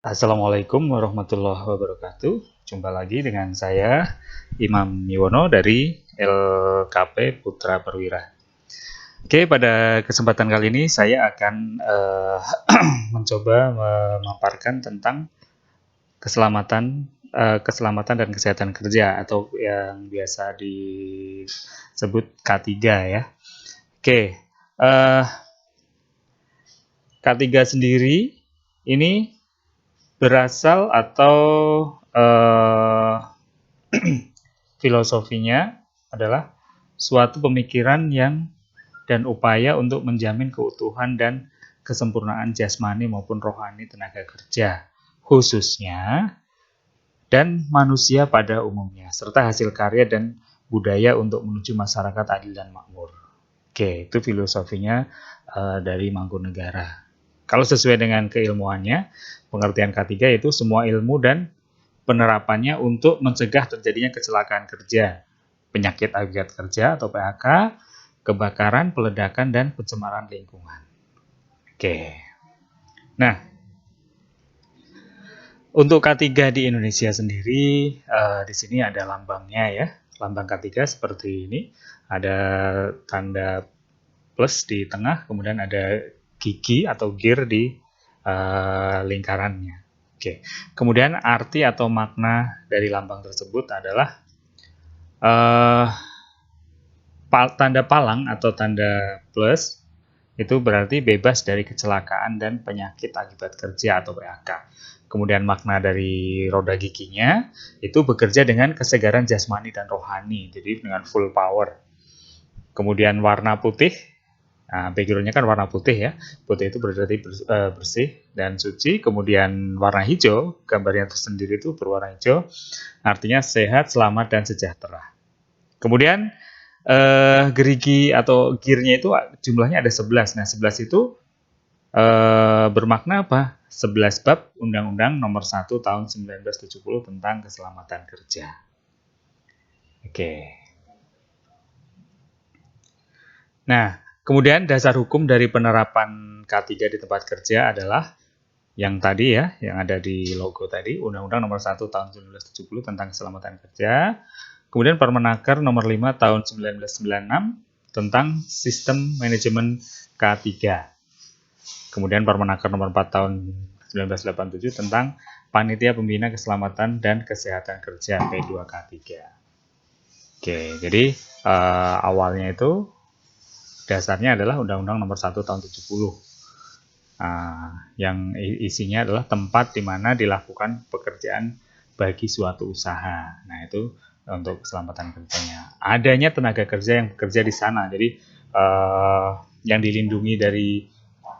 Assalamualaikum warahmatullahi wabarakatuh. Jumpa lagi dengan saya Imam Miwono dari LKP Putra Perwira. Oke, pada kesempatan kali ini saya akan mencoba memaparkan tentang keselamatan dan kesehatan kerja atau yang biasa disebut K3 ya. Oke, K3 sendiri ini berasal atau filosofinya adalah suatu pemikiran dan upaya untuk menjamin keutuhan dan kesempurnaan jasmani maupun rohani tenaga kerja, khususnya dan manusia pada umumnya, serta hasil karya dan budaya untuk menuju masyarakat adil dan makmur. Oke, itu filosofinya dari Mangkunegaran. Kalau sesuai dengan keilmuannya, pengertian K3 itu semua ilmu dan penerapannya untuk mencegah terjadinya kecelakaan kerja, penyakit akibat kerja atau PHK, kebakaran, peledakan, dan pencemaran lingkungan. Oke. Nah, untuk K3 di Indonesia sendiri, di sini ada lambangnya ya. Lambang K3 seperti ini. Ada tanda plus di tengah, kemudian ada gigi atau gear di lingkarannya. Oke. Kemudian arti atau makna dari lambang tersebut adalah tanda palang atau tanda plus itu berarti bebas dari kecelakaan dan penyakit akibat kerja atau PHK. Kemudian makna dari roda giginya itu bekerja dengan kesegaran jasmani dan rohani, jadi dengan full power. Kemudian warna putih, nah, background-nya kan warna putih ya. Putih itu berarti bersih dan suci. Kemudian warna hijau, gambarnya tersendiri itu berwarna hijau, artinya sehat, selamat, dan sejahtera. Kemudian gerigi atau gearnya itu jumlahnya ada 11. Nah, 11 itu bermakna apa? 11 bab Undang-Undang Nomor 1 Tahun 1970 tentang keselamatan kerja. Oke. Nah, kemudian dasar hukum dari penerapan K3 di tempat kerja adalah yang tadi ya, yang ada di logo tadi, Undang-Undang Nomor 1 Tahun 1970 tentang keselamatan kerja. Kemudian Permenaker Nomor 5 Tahun 1996 tentang sistem manajemen K3. Kemudian Permenaker Nomor 4 Tahun 1987 tentang Panitia Pembina Keselamatan dan Kesehatan Kerja P2K3. Oke, jadi awalnya itu dasarnya adalah Undang-Undang Nomor 1 Tahun 70. Yang isinya adalah tempat di mana dilakukan pekerjaan bagi suatu usaha. Nah, itu untuk keselamatan kerjanya. Adanya tenaga kerja yang bekerja di sana. Jadi yang dilindungi dari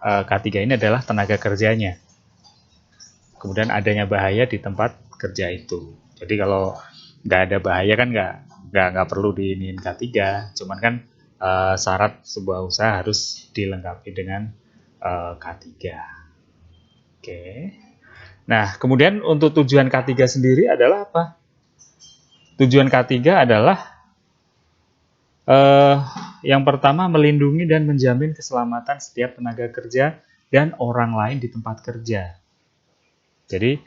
K3 ini adalah tenaga kerjanya. Kemudian adanya bahaya di tempat kerja itu. Jadi kalau nggak ada bahaya kan nggak perlu diinin K3. Cuman kan syarat sebuah usaha harus dilengkapi dengan K3. Oke. Nah, kemudian untuk tujuan K3 sendiri adalah apa? Tujuan K3 adalah yang pertama melindungi dan menjamin keselamatan setiap tenaga kerja dan orang lain di tempat kerja. Jadi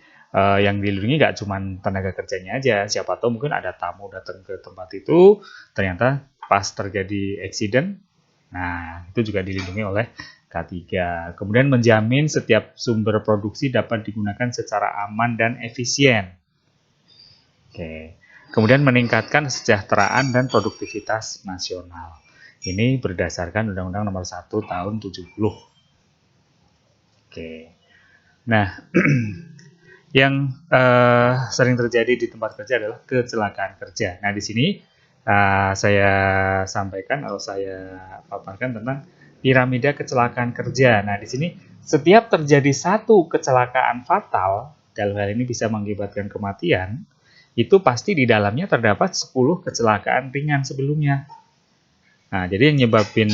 yang dilindungi nggak cuma tenaga kerjanya aja, siapa tahu mungkin ada tamu datang ke tempat itu, ternyata pas terjadi accident, nah itu juga dilindungi oleh K3. Kemudian menjamin setiap sumber produksi dapat digunakan secara aman dan efisien. Oke. Kemudian meningkatkan kesejahteraan dan produktivitas nasional. Ini berdasarkan Undang-Undang Nomor 1 Tahun 70. Oke. Nah, yang sering terjadi di tempat kerja adalah kecelakaan kerja. Nah, di sini saya sampaikan atau saya paparkan tentang piramida kecelakaan kerja. Nah, di sini setiap terjadi satu kecelakaan fatal, dalam hal ini bisa mengakibatkan kematian, itu pasti di dalamnya terdapat 10 kecelakaan ringan sebelumnya. Nah, jadi yang nyebabin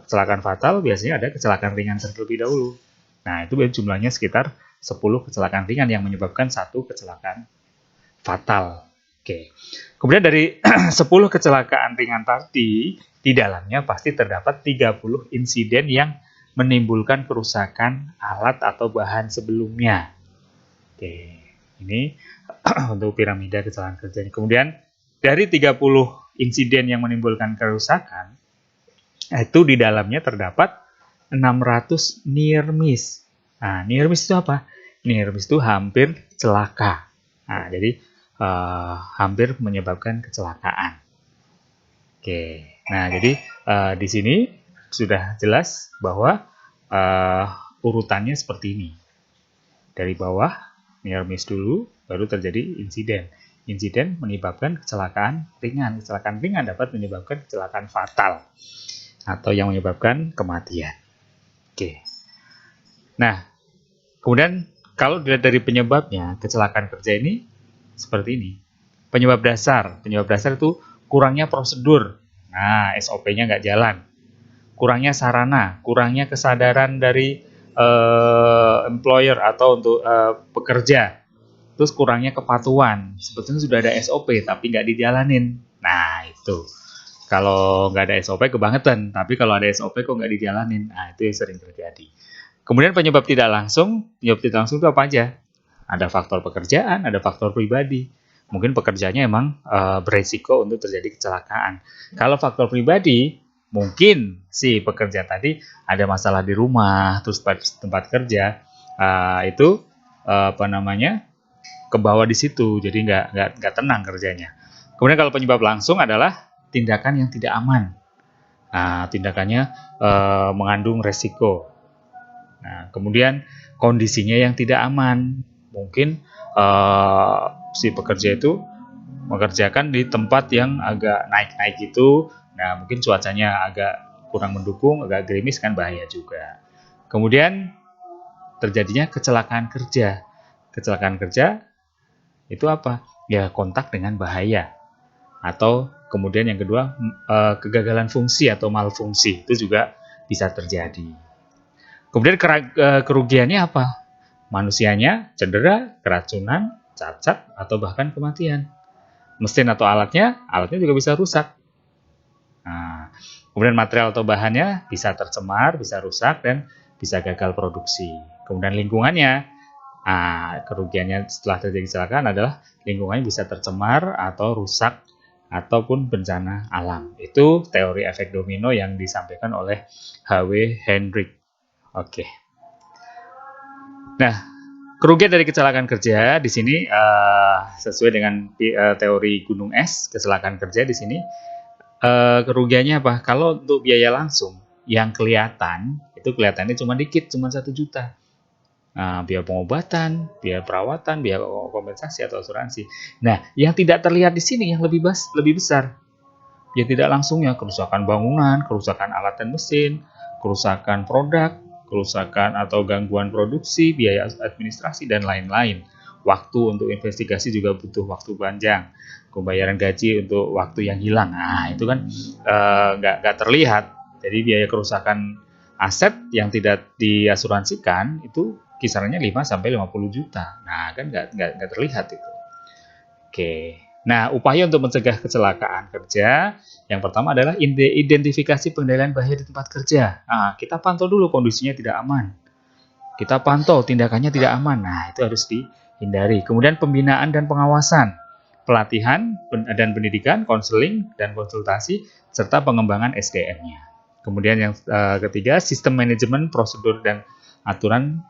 kecelakaan fatal biasanya ada kecelakaan ringan terlebih dahulu. Nah, itu jumlahnya sekitar 10 kecelakaan ringan yang menyebabkan satu kecelakaan fatal. Oke. Kemudian dari 10 kecelakaan ringan tadi, di dalamnya pasti terdapat 30 insiden yang menimbulkan kerusakan alat atau bahan sebelumnya. Oke, ini untuk piramida kecelakaan kerja. Kemudian dari 30 insiden yang menimbulkan kerusakan, itu di dalamnya terdapat 600 near miss. Nah, near miss itu apa? Near miss itu hampir celaka. Nah, jadi hampir menyebabkan kecelakaan. Oke, nah jadi di sini sudah jelas bahwa urutannya seperti ini. Dari bawah, near miss dulu, baru terjadi insiden. Insiden menyebabkan kecelakaan ringan. Kecelakaan ringan dapat menyebabkan kecelakaan fatal atau yang menyebabkan kematian. Oke. Nah, kemudian kalau dilihat dari penyebabnya, kecelakaan kerja ini seperti ini. Penyebab dasar itu kurangnya prosedur. Nah, SOP-nya nggak jalan. Kurangnya sarana, kurangnya kesadaran dari employer atau untuk pekerja. Terus kurangnya kepatuhan. Sebetulnya sudah ada SOP tapi nggak dijalanin. Nah, itu. Kalau nggak ada SOP kebangetan, tapi kalau ada SOP kok nggak dijalanin. Nah, itu yang sering terjadi. Kemudian penyebab tidak langsung itu apa aja? Ada faktor pekerjaan, ada faktor pribadi. Mungkin pekerjaannya emang beresiko untuk terjadi kecelakaan. Kalau faktor pribadi, mungkin si pekerja tadi ada masalah di rumah, terus tempat kerja itu kebawa di situ, jadi nggak tenang kerjanya. Kemudian kalau penyebab langsung adalah tindakan yang tidak aman. Nah, tindakannya mengandung resiko. Nah, kemudian kondisinya yang tidak aman, mungkin si pekerja itu mengerjakan di tempat yang agak naik-naik gitu. Nah, mungkin cuacanya agak kurang mendukung, agak gerimis kan bahaya juga. Kemudian terjadinya kecelakaan kerja. Kecelakaan kerja itu apa? Ya, kontak dengan bahaya. Atau kemudian yang kedua, kegagalan fungsi atau malfungsi. Itu juga bisa terjadi. Kemudian kerugiannya apa? Manusianya cedera, keracunan, cacat, atau bahkan kematian. Mesin atau alatnya juga bisa rusak. Nah, kemudian material atau bahannya bisa tercemar, bisa rusak, dan bisa gagal produksi. Kemudian lingkungannya, kerugiannya setelah terjadi kecelakaan adalah lingkungannya bisa tercemar atau rusak, ataupun bencana alam. Itu teori efek domino yang disampaikan oleh H.W. Hendrik. Oke. Nah, kerugian dari kecelakaan kerja di sini sesuai dengan teori gunung es, kecelakaan kerja di sini kerugiannya apa? Kalau untuk biaya langsung yang kelihatannya cuma dikit, cuma 1 juta. Nah, biaya pengobatan, biaya perawatan, biaya kompensasi atau asuransi. Nah, yang tidak terlihat di sini yang lebih besar. Ya tidak langsungnya kerusakan bangunan, kerusakan alat dan mesin, kerusakan produk, kerusakan atau gangguan produksi, biaya administrasi, dan lain-lain. Waktu untuk investigasi juga butuh waktu panjang. Pembayaran gaji untuk waktu yang hilang. Nah, itu kan nggak terlihat. Jadi biaya kerusakan aset yang tidak diasuransikan itu kisarannya 5-50 juta. Nah, kan nggak terlihat itu. Oke. Nah, upaya untuk mencegah kecelakaan kerja, yang pertama adalah identifikasi pengendalian bahaya di tempat kerja. Nah, kita pantau dulu kondisinya tidak aman. Kita pantau tindakannya tidak aman. Nah, itu harus dihindari. Kemudian pembinaan dan pengawasan, pelatihan dan pendidikan, konseling dan konsultasi, serta pengembangan SDM-nya. Kemudian yang ketiga, sistem manajemen, prosedur dan aturan,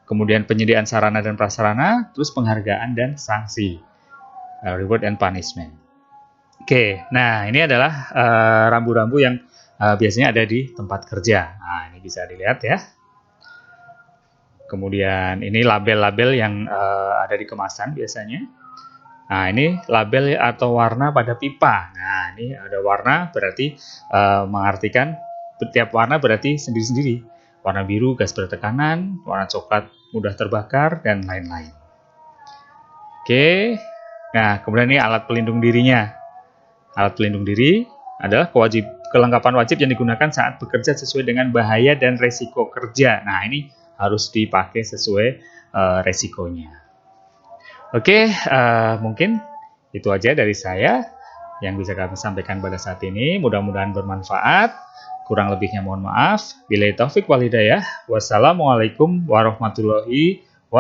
kemudian penyediaan sarana dan prasarana, terus penghargaan dan sanksi. Reward and punishment. Oke, nah ini adalah rambu-rambu yang biasanya ada di tempat kerja. Nah, ini bisa dilihat ya. Kemudian ini label-label yang ada di kemasan biasanya. Nah, ini label atau warna pada pipa. Nah, ini ada warna berarti mengartikan setiap warna berarti sendiri-sendiri. Warna biru gas bertekanan, warna coklat mudah terbakar, dan lain-lain. Oke. Nah, kemudian ini alat pelindung dirinya. Alat pelindung diri adalah kelengkapan wajib yang digunakan saat bekerja sesuai dengan bahaya dan resiko kerja. Nah, ini harus dipakai sesuai resikonya. Oke, mungkin itu aja dari saya yang bisa kami sampaikan pada saat ini. Mudah-mudahan bermanfaat. Kurang lebihnya mohon maaf. Billahi taufik wal hidayah. Wassalamualaikum warahmatullahi